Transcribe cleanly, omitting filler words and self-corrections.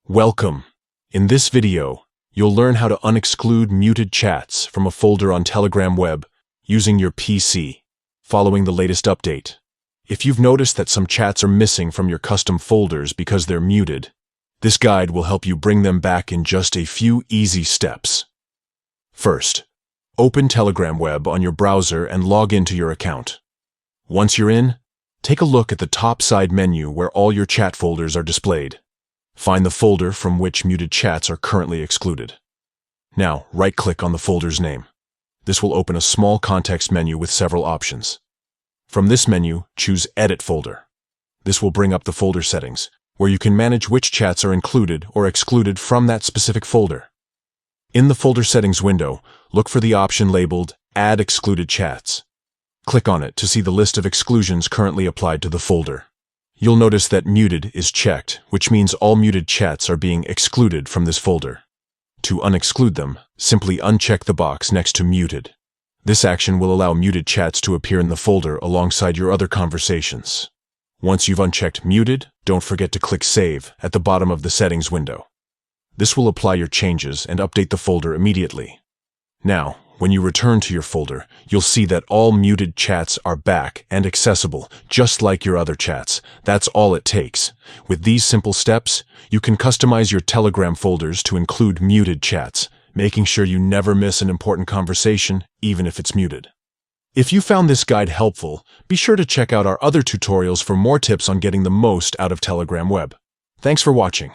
Welcome. In this video, you'll learn how to unexclude muted chats from a folder on Telegram web using your PC, following the latest update. If you've noticed that some chats are missing from your custom folders because they're muted, this guide will help you bring them back in just a few easy steps. First, open Telegram web on your browser and log into your account. Once you're in, take a look at the top side menu where all your chat folders are displayed. Find the folder from which muted chats are currently excluded. Now, right-click on the folder's name. This will open a small context menu with several options. From this menu, choose Edit Folder. This will bring up the folder settings, where you can manage which chats are included or excluded from that specific folder. In the folder settings window, look for the option labeled Add Excluded Chats. Click on it to see the list of exclusions currently applied to the folder. You'll notice that Muted is checked, which means all muted chats are being excluded from this folder. To unexclude them, simply uncheck the box next to Muted. This action will allow muted chats to appear in the folder alongside your other conversations. Once you've unchecked Muted, don't forget to click Save at the bottom of the settings window. This will apply your changes and update the folder immediately. Now, when you return to your folder, you'll see that all muted chats are back and accessible, just like your other chats. That's all it takes. With these simple steps, you can customize your Telegram folders to include muted chats, making sure you never miss an important conversation, even if it's muted. If you found this guide helpful, be sure to check out our other tutorials for more tips on getting the most out of Telegram web. Thanks for watching.